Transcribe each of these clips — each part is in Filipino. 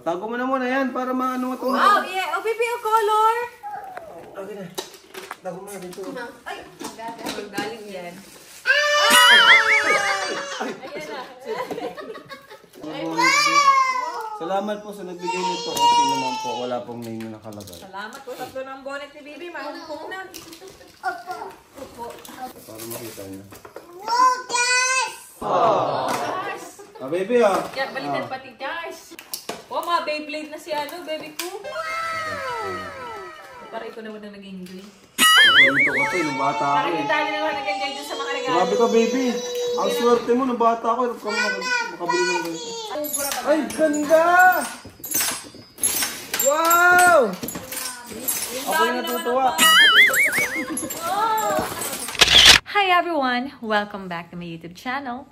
tago mo na muna yan para maano mo ito. Wow, yeah. Oh, baby, oh, color. Okay na. Tago mo na dito. Ay, galing yan. Ayan na. Salamat po sa nagbigay nito. Kasi naman po, wala pong name na nakalagay. Salamat po. Tatlo ng bonnet ni Bibi. Mahumpong na. Opo. Opo. Para makita niyo. Wow, guys! Ah, baby ah. Yan, balitan pati guys. Oh, mga Beyblade na si baby ko. Para ikaw naman ang nag-enjoy. Nakulito ko ito, yung bata ako Parang eh. yung tayo naman nag-enjoy dun sa mga regalo. Grabe ka baby. Ang swerte mo, nung bata ako, kami makabili ng ganito. Ay, ganda! Wow! Ako yung natutuwa. Hi everyone! Welcome back to my YouTube channel.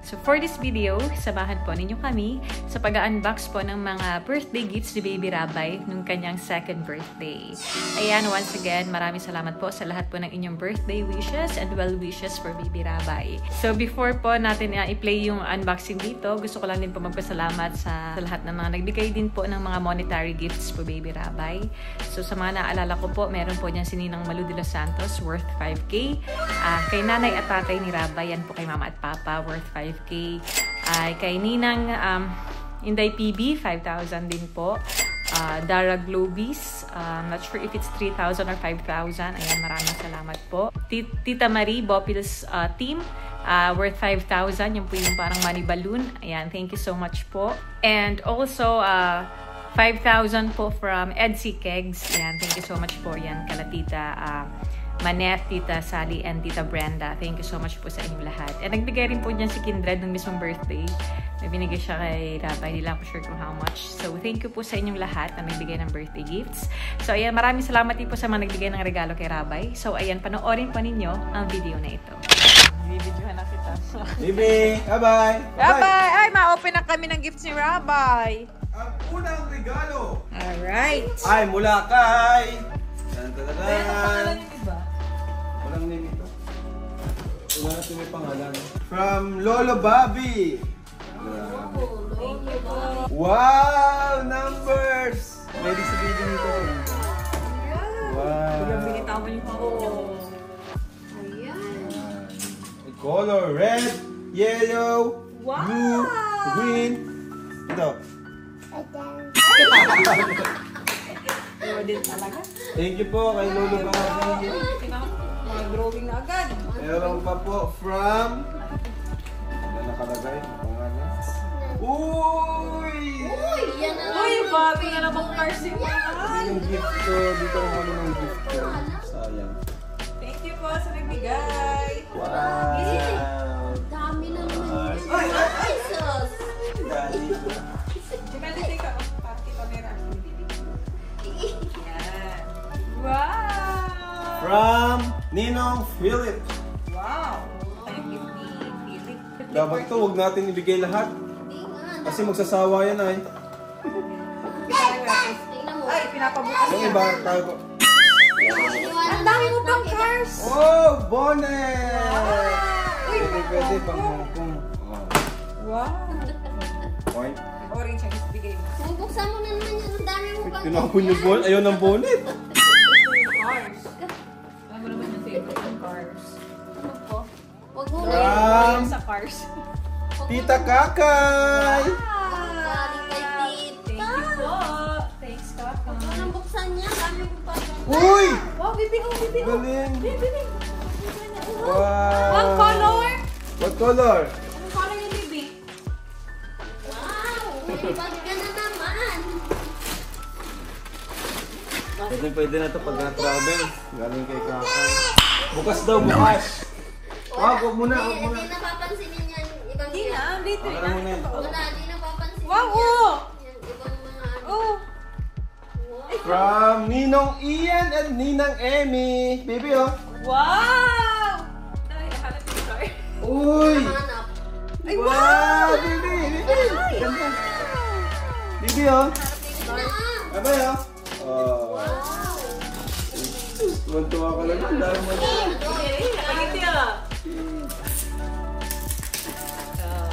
So for this video, samahan po ninyo kami sa pag-unbox po ng mga birthday gifts ni Baby Rabay nung kanyang second birthday. Ayan, once again, maraming salamat po sa lahat po ng inyong birthday wishes and well wishes for Baby Rabay. So before po natin i-play yung unboxing dito, gusto ko lang din po magpasalamat sa lahat ng mga nagbigay din po ng mga monetary gifts for Baby Rabay. So sa mga naalala ko po, meron po niyan si Ninang Malu de los Santos worth 5K. Kay nanay at tatay ni Rabay, yan po kay mama at papa worth 5K. Kay Ninang Inday PB, 5,000 din po. Dara Globis, not sure if it's 3,000 or 5,000. Ayan, maraming salamat po. Tita Marie, Bopil's team, worth 5,000. Yung po yung parang money balloon. Ayan, thank you so much po. And also, 5,000 po from Edsy Kegs. Ayan, thank you so much po. Yan, kala Tita Manette, Tita Sally, and Tita Brenda. Thank you so much po sa inyong lahat. And nagbigay rin po dyan si Kindred ng mismong birthday. May binigay siya kay Rabay. Hindi lang ako sure kung how much. So, thank you po sa inyong lahat na nagbigay ng birthday gifts. So, ayan, maraming salamat din po sa mga nagbigay ng regalo kay Rabay. So, ayan, panoorin po ninyo ang video na ito. Bibidyohan na kita. Baby, bye-bye! Rabay! Ay, ma-open na kami ng gifts ni Rabay. Ang unang regalo Alright. ay mula kay... Ayan ang pangalan yung iba. Walang name ito. Wala natin may pangalan. From Lolo Bobby. Thank you po. Wow! Numbers! Ready sa video nito. Wow! Binitawan yung ako. Color red, yellow, blue, green. Ito. Pero din talaga. Thank you po kay Lolo Bobby. Mga drawing na agad. Meron pa po from... Ano nakalagay? Pangalan? Uy! Yan na Uy, Bobby na namang parsing mo. Yung gift ko. Dito ako ano ng gift ko. Sayang. Thank you po sa nagbigay. Wow! dami na naman. Ay! Ay, sus! Dali. Jemel, take ka. Party camera. Yan. Wow! From Ninong Philip. Wow! Thank you, Philip. Dapat ito, huwag natin ibigay lahat. Hindi nga. Kasi magsasawa yan ay. Tingnan mo. Ay, pinapabukas Yung niya. iba, tayo po. Ang dami mo pang cars. Oh! Bonnet! Uy, Pwede pang hongkong. wow! Point. Orange ang bigay mo. Bubuksan mo na naman yun. Ang dami mo pang Tinapon yung bonnet. Ayaw ng bonnet. Cars. Alam mo naman yung favorite ng cars. Ano po? Huwag mo na. From Sa cars. Tita Kakay! Galing kay Thank tita. you po. Thanks, Kaka. Anong buksan niya? Dami mo pa. Uy! Wow, bibi ko, bibi ko. Galing! Bibi. Wow! Ang color. What color? Anong color yung bibi? Wow! May bag ka na naman. Pwede na ito pag na-travel. Galing kay Kakay. Bukas daw, bukas! Wag muna, wag muna. Hindi napapansinin yan. Ibang Hindi na, dito Wala muna yan. Wala, hindi napapansinin. Wow, yan. oh! Yan, ibang mga ano. Oh! Wow. From Ninong Ian and Ninang Emmy. Baby, oh. Wow! Ay, akala ko yung car. Uy! Hanap. Ay, Wow! Baby, baby! Ganda. Baby, oh. Na. Abay, oh. Oh. Wow. Tuwan-tuwa ka lang. Ang dami mo. Okay, baby ah.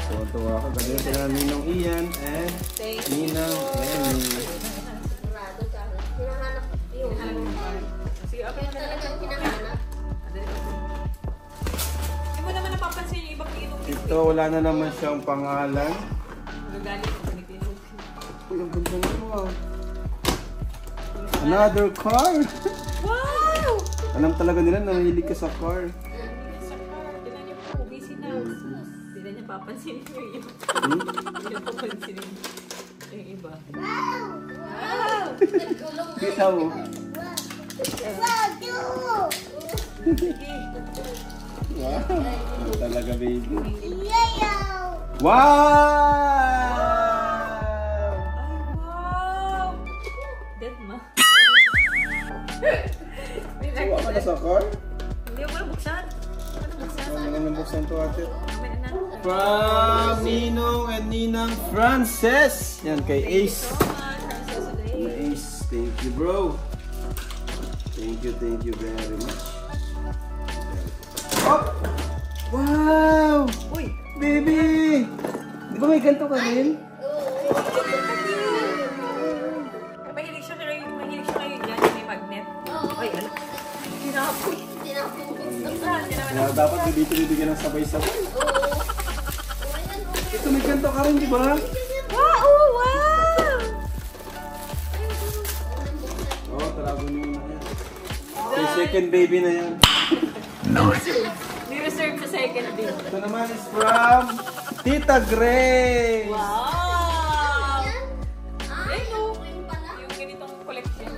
Tuwa-tuwa ako. Ganyan sila Ninong Ian and Thank Ninang Emmy. Sigurado ka. Hinahanap yung Sige, okay na lang. talagang hinahanap. Hindi mo naman napapansin yung ibang inom. Ito, wala na naman siyang pangalan. Nagalit ko ni Tino. Uy, ang ganda nito ah. Another car! Wow! Alam talaga nila na mahilig ka sa car. Sa car, tinan niyo po, busy na. Hindi na niya papansinin yung iba. Hmm? Hindi niya papansinin yung iba. Kita mo? Wow! Ano talaga, baby? Wow! Ay, wow! Dead ma. Sawa ka na sa car? Hindi mo na buksan. Ano buksan? Ano nga nabuksan to, ate? Mamaya na. From Ninong and Ninang Frances! Yan, kay Ace. So much. I'm so today. Ace, thank you, bro. Thank you very much. Oh! Wow! Uy! Baby! Di ba may ganito ka rin? Mahilig siya kayo dyan, may magnet. Ay, ano? Hinapoy. Dapat dito bibigyan ng sabay-sabay. Ito may ganito ka rin, di ba? Wow! Wow! Oh, talago niyo na yan. Yung second baby na yan. May reserve sa second day. Ito naman is from Tita Grace. Wow! Ito, yung ganitong collection.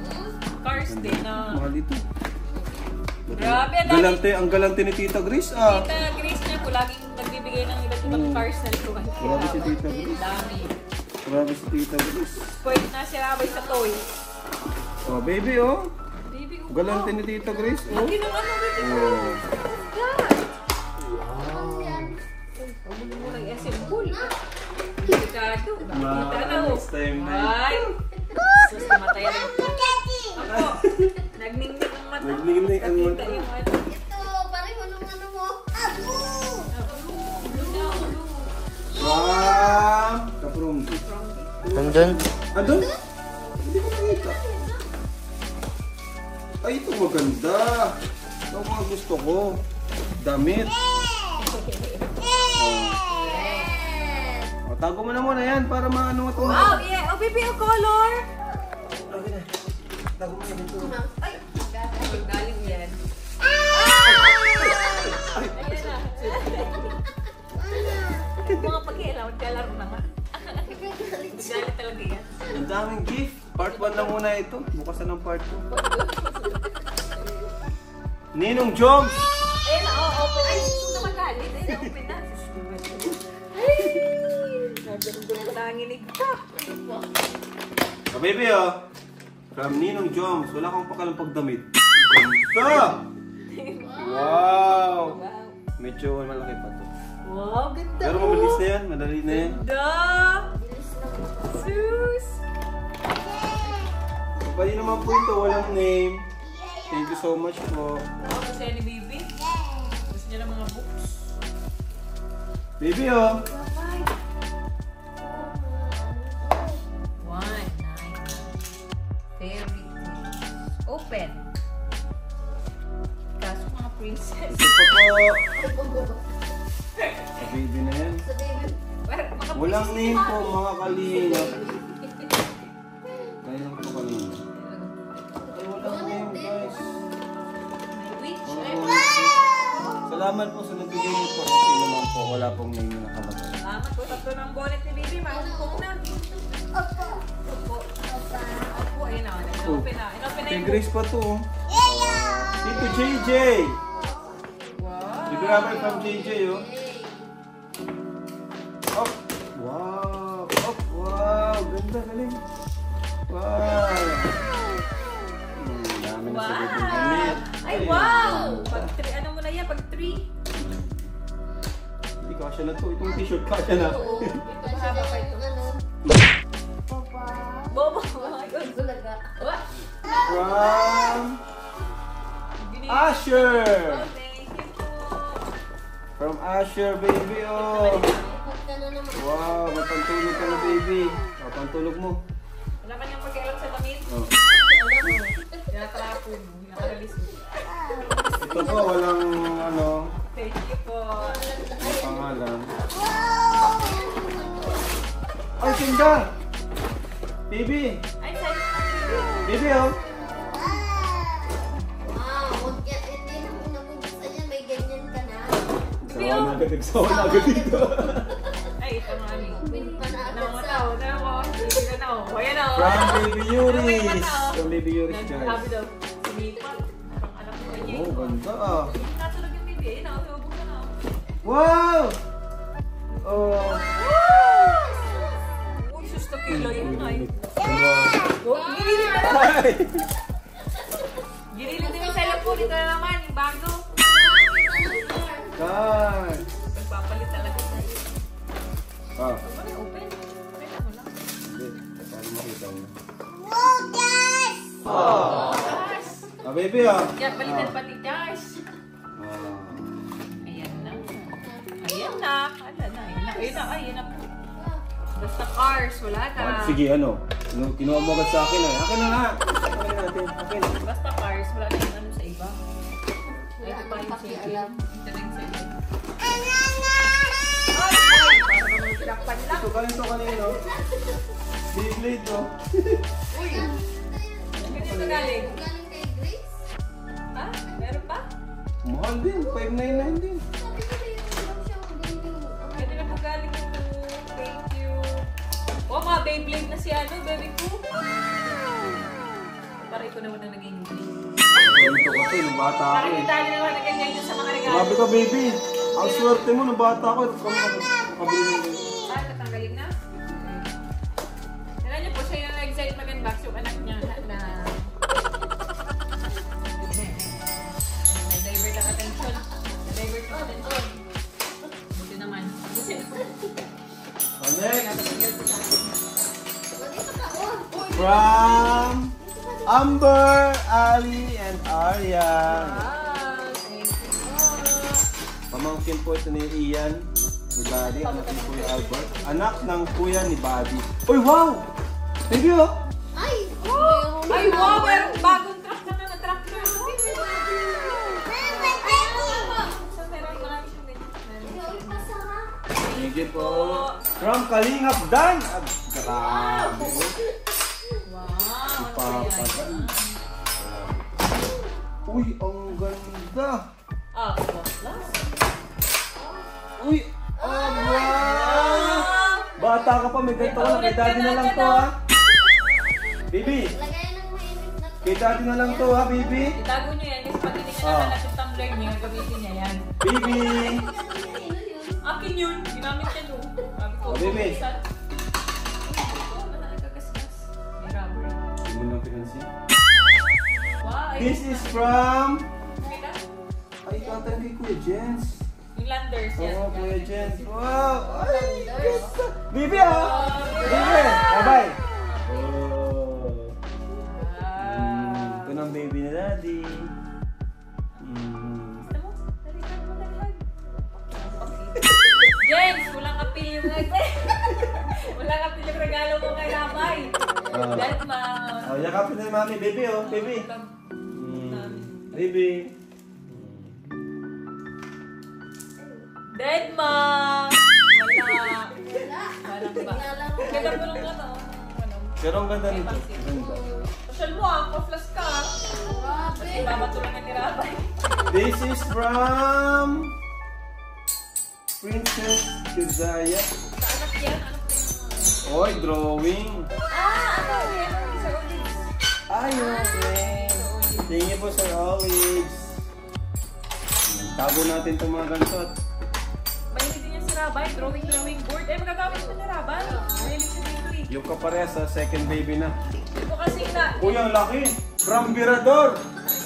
Cars din na. Mahal ito. Grabe, ang dami. Ang galante ni Tita Grace ah. Tita Grace niya po, laging nagbibigay ng iba't ibang cars na luwan. Grabe si Tita Grace. Dami. Grabe si Tita Grace. Pwede na si Rabay sa toy. Oh, baby oh. Baby, oh. Galante ni Tita Grace oh. Lagi ng ano, baby ko. Oh. Huwag mo muna i-SM pool. Delikado. Kita na oh. Next time na. Ay! Sus, namatay na ito. Ako, nagningning ang mata. Nagningning ang mata. Nakita yung ano. Ito, pareho nung ano mo. Abo! From Kaprumdi. Nandun? Andun? Hindi ko nakita. Ay, ito maganda. Ito ang mga gusto ko. Damit. O, tago mo na muna yan para maano ito. Wow, yeah. Oh, baby, yung color. Okay na. Tago mo na dito. Ay, galing yan. Ayan na. Mga pag-ialaw, kalaro na nga. Galit talaga yan. Ang daming gift. Part 1 na muna ito. Bukasan ng part 2. Ninong Joms! Ayun na, open. Ay, na magalit. Ayun na, open na. Ay! Nagandang nanginig ka. Oh, baby oh. From Ninong Joms. Wala kang pakalang pagdamit. Ganda! Wow! Wow. Medyo malaki pa to. Wow, ganda. Pero mabilis na yan. Madali na yan. Ganda! Sus! Pwede naman po ito. Walang name. Thank you so much po. Wow, kasi ni baby. Gusto niya ng mga books. Baby oh. One, nine. Very good. Open. Kaso mga princess. Ito pa po. Sa baby na yan. Sa baby. Mga Walang princess name ni po Mami. mga kalingap. Kaya lang po kalingap. Ay, walang name guys. May witch. Salamat po sa nagbigay niyo po. Kasi naman po wala pong name na nakalagay. Salamat po. Tatlo ng bonnet ni baby. Mahukok na. Opo. Opo. Ayun na. Inopen na. Inopen na Kay yung Grace pa to. oh. Tito JJ. wow. Big rubber from JJ oh. Oh. Wow. Oh, wow. Ganda, galing. Wow. Dami na sa baby gamit. Ay, wow! Pag 3, ano mo na yan? Pag 3. Hindi kasya na to. Itong t-shirt kasya na. Oo. Mahaba pa ito. Ano? Bobo! Ay, Bulaga. What? From Asher. Oh, thank you po. From Asher, baby, oh. Ikot ka na naman. Wow, may pantulog ka na, baby. O, pantulog mo. Wala ka niyang pagkailang sa damit. Oh. Tinatrapon. Nakaralis mo. Ito po, walang ano, Thank you po. may pangalan. Ay, tinda! Baby! Ay, sorry. Baby, oh! Huwag yan. Hindi na mo nabubuksan yan. May ganyan ka na. Nagsawa na agad dito. Ay, ito nga rin. Panakot Namataw. Namataw. Hindi ka na. O, ayan o. From Baby Yuris! From Baby Yuris, Sabi guys. daw, sumipat. Parang alam ko niya. Oh, ganda ah. Natulog yung baby. Ayun o, buksan na. Wow! Oh. Uy, sus na kilo yun ay. Wow. Oh, ginilit na naman. Ay! Ginilit din yung cellphone po. Dito na naman. Yung bago. God! Nagpapalit talaga sa'yo. Ah, Ano yung open? Pakita mo lang. hindi. Paano makita niyo? guys! Ah! Yes! Ah, baby ah! Yan, balitan pati Josh. Ah. Ayan na. Ayan na. Ala na. Ayan na. Ayan na. Basta cars. Wala na. Ah, sige, ano? Kinuha mo agad sa akin eh. Akin na nga! Akin natin. Akin. Basta cars. Wala na yung ano sa iba. Wala Ito pa akong yung sa iba. pakialam. Ito na yung sa iba. Ay! Para naman tinakpan lang. Ito ganito kanino. Beyblade oh. Uy! Ganyan ka galing. Galing kay Grace? Ha? Meron pa? Mahal din. 599 din. Sabi ko na yung lang siya. Ganyan na po galing yung thank you. Oh, mga Beyblade na si ano, baby ko. Para ito naman ang naging Ganito kasi nung bata ako Parang eh. yung tali naman nagganyan yun sa mga regalo. Sabi ko baby, ang swerte mo nung bata ako. Ito kami makabili ng ganito. Ah, tatanggalin na? Tignan niyo po, siya yung nag-excite mag-unbox yung anak niya na na-divert ang attention. Na-divert ang attention. Buti naman. Buti naman. Oh, next. Natanggal ko sa akin. From Amber, Ali, and Arya. Ah, thank you po. Pamangkin po ito ni Ian, ni Buddy. Anak ni Kuya Albert. Anak ng kuya ni Buddy. Uy, wow! Thank you! Ay! Ay, wow! Merong bagong truck na tractor. Sa meron, marami siyang ganyan. Thank you po. From Kalingap Dan. Grabe. Wow! Papagan. Uy, ang ganda. Ah, plus. Uy, oh wow! Bata ka pa, may ganito ka na. Kay daddy na lang to ha. Baby, Lagayan ng mainit na kay daddy na lang to ha, baby. Itago niyo yan kasi pag hindi niya Ah. nahanap yung tumbler niya, gamitin niya yan. Baby! Akin yun! Ginamit niya doon. Sabi ko, Oh, baby. buksan. Ito, wala nagkagasgas. May rubber. Hindi mo lang pinansin. Wow! This is from... Kita? Ay, katan kay Kuya Jens. Yung landers yan. Oo, Kuya Jens. Wow! Ay, ganda. Baby ah! Baby! Bye-bye! Oh. Ito ng baby na daddy. Gusto mo? Dalihan mo, dalihan. James, walang appeal yung walang appeal yung regalo mo kay Rabay. Ah. Dahil ma... Oh, yakapin na ni mami. Baby oh, baby. Baby. Dead ma! Wala. Walang ba? Ganda mo lang ito. Pero ang ganda nito. Ganda. Social mo pa-flash ka. Kasi babatulan ni Rabay. This is from Princess Kazaya. Sa anak yan, ano po yung... Oy, drawing. Ano yan? Sa ulis. Ay, okay. Thank you po Sir Olives. Tago natin itong mga ganito at Mahilig din yan si Rabay. Drawing board. Eh, magagamit mo ni Rabay. Mahilig siya dito eh. yung kapareha sa second baby na. Ito kasi na... Uy, ang laki! From Virador!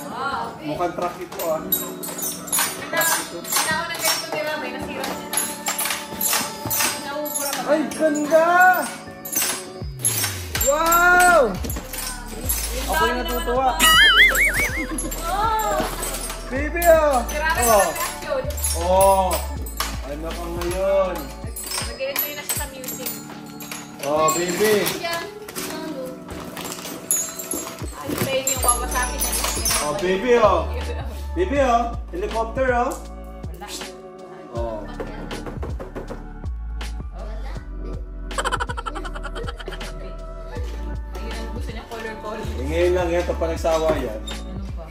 Wow. Mukhang truck ito ah. Pinawa ng ganito ni Rabay. Nasira niya na. Naubura ka ba? Ay, ganda! Wow! Ako yung natutuwa. Oh! Baby oh! Grabe Oh! na reaction. Oh! Ano ka ngayon? Nag-enjoy na siya sa music. Oh, baby. Diyan. Ano? Ay, tayo yung wawasabi na niya. Oh, baby, oh. Baby, oh. Helicopter, oh. Wala. Oh. Wala. Ayun ang gusto niya, color. Eh, ngayon lang yan. Ito pa nagsawa yan. Ano pa?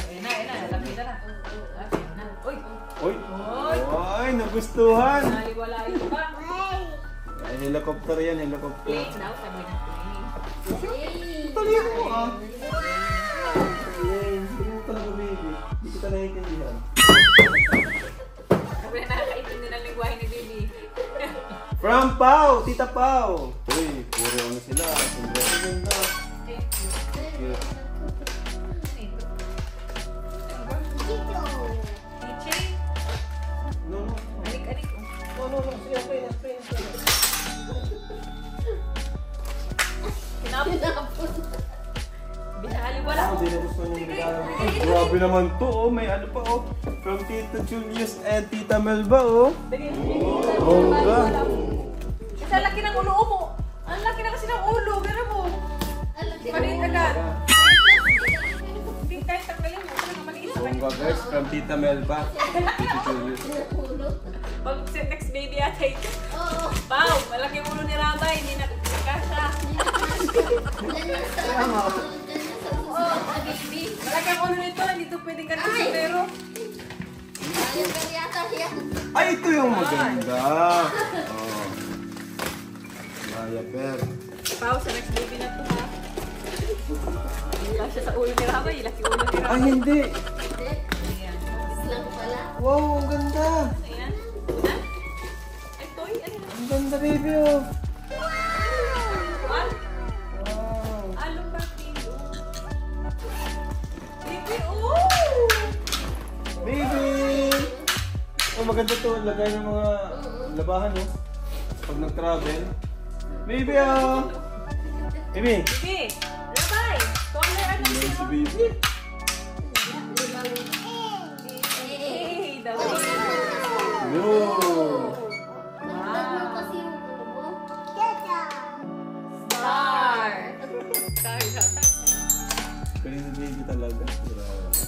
Ayun na. Lapitan na. Lapitan na. Uy! Uy. Ay, nagustuhan. Naliwala yun ba? Ay, helicopter yan, helicopter. Plane daw, sabi ng plane. Tuloy mo, ah. Ay, hindi mo talaga, baby. Hindi kita naiintindihan. Sabi na nakakaintindi ng lingwahe ni Bibi. From Pau, Tita Pau. Uy, puro ano sila. Sombrero ganda. Thank you. Cute. Teaching? No, no. Alik-alik. No. Sige, okay. Kinapon. Binaliwala. Ako, di na gusto niyong regalo. Ay, grabe naman to, oh. May ano pa, oh. From Tito Julius and Tita Melba, oh. Bongga. Isa laki ng ulo mo. Ang laki na kasi ng ulo. Pero mo. Maliit agad. Hindi kahit tanggalin mo. Pero maliit sa Bongga, kanya. guys. From Tita Melba. Tito Julius. Pag next baby ata ito. Oo. Pau, malaki yung ulo ni Rabay. Hindi na kasha. Oh, baby. Malaki ang ulo nito. Hindi ito pwedeng ganito. Pero Ayun yata siya. Ay, ito yung maganda. Oh. Maya, per. Pau, sa next baby na ito ha. Hindi kasha sa ulo ni Rabay. Laki ulo ni Ay, Rabay. hindi. Ayan. Lang pala. Wow, ang ganda. Ayan. Una. Ay, toy. Ayan. Ang ganda, baby, oh. One. Wow. Along ba pilo? Baby, oh! Baby! Oh, maganda to. Lagay ng mga labahan, oh. Pag nag-travel. Baby, oh. Baby. Baby, Rabay! Color ano Ayan si siya? baby. Hey, daw. Yo! Nagtagno kasi yung ulo mo. Star! Star. Pwede si baby talaga. Grabe.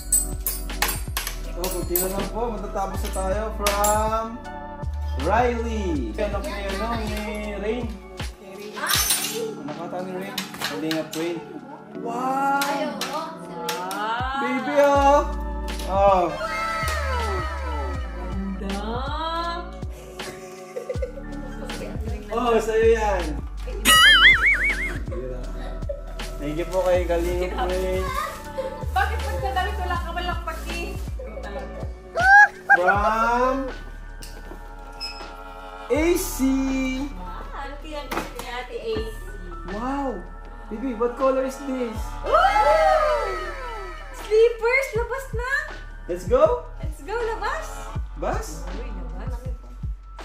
Oh, kunti na lang po. Matatapos na tayo from Riley. Anak ni ano, ni Rain. Nakata ni Rain. Kalingap Rain. Wow! Ayaw, oh. Wow! Baby, oh! Oh. Ganda! Oh, sa'yo yan. Thank you po kay Kalingap Rain. Bakit pagkadamit wala ka walang pati? Ikaw talaga. From AC. Ano kaya ni Ate AC? Wow! Baby, what color is this? Sleepers! Labas na! Let's go! Let's go, labas! Bas? Uy, labas.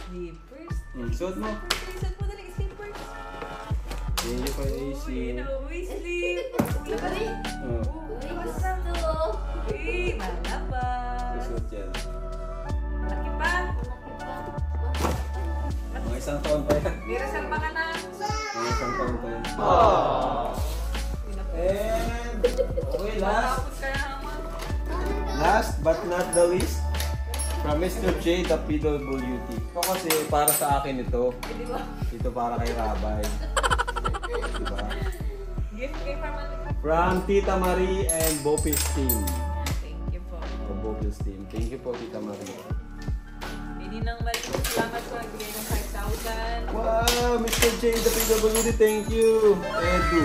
Sleepers. Suot mo. Saan mo dali sleepers? Thank you kay AC. Uy, nauwi sleep. Labas. Oh, Labas na. Uy, malabas. suot yan. Laki pa. Mga isang taon pa yan. May reserva ka na. Mga isang taon pa yan. And, okay, last. Tapos ka na naman. Last but not the least, from Mr. J, the PWT. Ito kasi para sa akin ito. Di ba? Ito para kay Rabay. Diba? Gift kay Farman. From Tita Marie and Bopil's team. Thank you po. O Bopil's team. Thank you po, Tita Marie. Hindi nang maraming salamat po. Nagbigay ng 5,000. Wow, Mr. J, the PWT, thank you. Edu.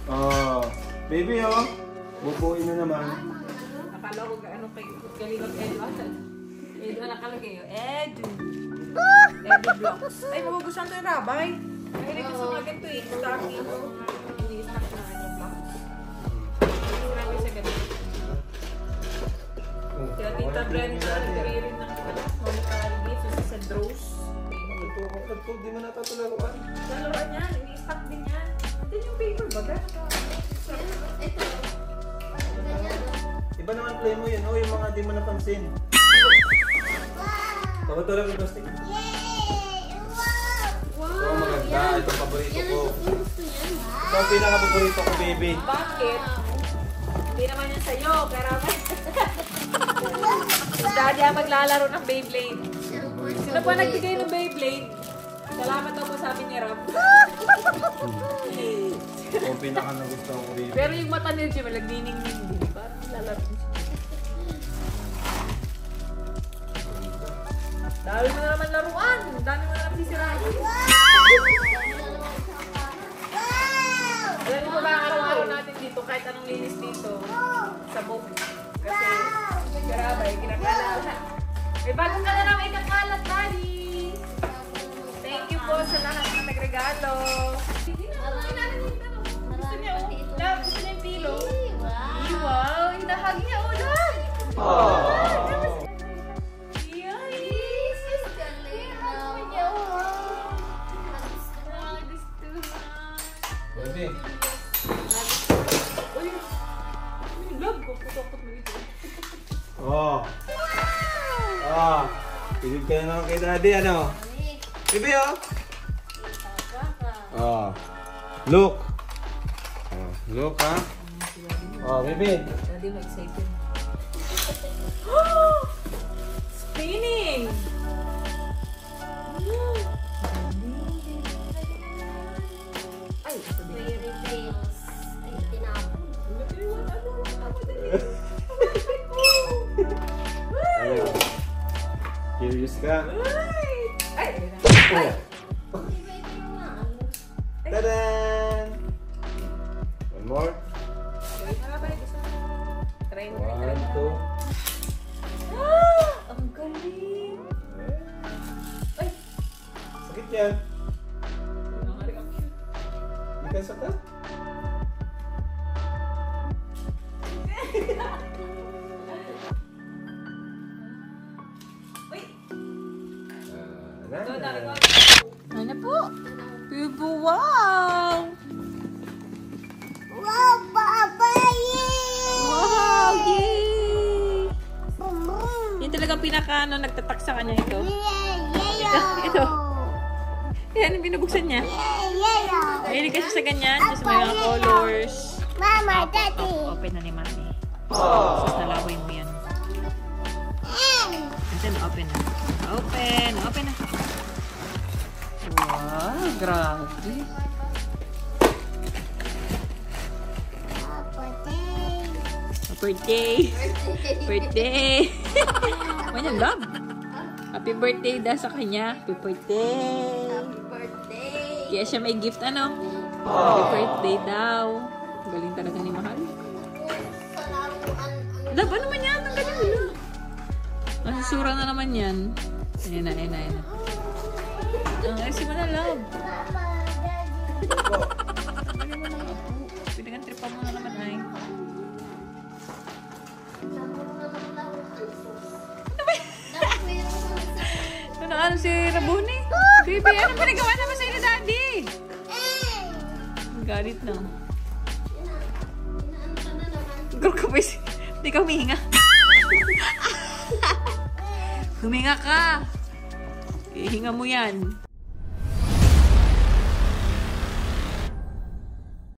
Oh, baby, oh. Bubuin na naman. Akala ko gaano kay galing ng Edu. Edu ang nakalagay yun. Edu. Edu Blocks. Ay, magugustuhan to yung Rabay. Mahilig ko sa mga ganito eh. Stocking. Hindi stock na ano blocks. Marami sa ganito. Kaya Tita Brenda, nagbigay rin ng Monica Algate. So, sa Dross. Ito, di mo natatularuan. Lalaroan yan. Ini-stock din yan. Ito yung paper bag. Ito. Iba naman play mo yun, oh, yung mga di mo napansin. Pabatulan mo yung plastic. Yay! Wow! Ito ang maganda. Ito ang paborito Yan ko. ang gusto yan. Ito ang pinaka-paborito ko, baby. Bakit? Hindi naman yan sa'yo, pero si Daddy ang maglalaro ng Beyblade. Sino po nagbigay ng Beyblade? Salamat daw po sabi ni Ram. Ito ang pinaka-nagustuhan ko, baby. Pero yung mata ni Jim, nagniningning din. Parang lalaro siya. Dami mo na naman laruan. Dami mo na naman sisirahin. Alam mo ba ang araw-araw natin dito, kahit anong linis dito, sabog. Kasi, garabay, kinakalat. May bagong ka na naman ikakalat, Daddy. Thank you po sa lahat ng nagregalo. Hindi na ako kinarinig na. Gusto niya, gusto niya yung pillow. Wow, hinahag niya ulan. Baby. Uy, love ko. Putok-putok mo dito. Oh. Ah. Pilip ka na naman kay Daddy, ano? Baby, oh. Oh. Look. Oh, look, ha? Oh, baby. Daddy mo excited. Spinning! Ay, ito din. Fairy tales. Ay, tinapon. Ano? Curious ka? Ay! Oh. Hindi pwede mo nga. Tadan! One more. Try mo. One, two. Ang galing! Ay! Sakit yan. Nangareaction. Hindi ka sakit? Uy! Nana. Ano po? Bibo, wow! Wow, Papa! Yay! Wow! Yay! Yan talagang pinaka nagtatak sa kanya ito. Ito. Yan ang binubuksan niya. Mahilig kasi sa ganyan. Tapos may mga colors. Mama, Daddy. Open na ni Mami. Tapos nalaway mo yan. Ito na, open na. Open na. Wow, grabe. Birthday. Birthday. Manyan, love. Happy birthday daw sa kanya. Happy birthday. Happy birthday. Kaya siya may gift, ano? Happy birthday daw. Galing talaga ni Mahal. Love, ano man yan? Ang ganyan mo. Masusura na naman yan. Ayan na. Ang ayos mo na, love. Pinag-tripa mo na naman, ay. Ano si Rabuni? Baby, ano ba nagawa naman sa'yo ni Daddy? Galit na. Girl ka ba? Hindi ka humihinga. Huminga ka. Ihinga mo yan.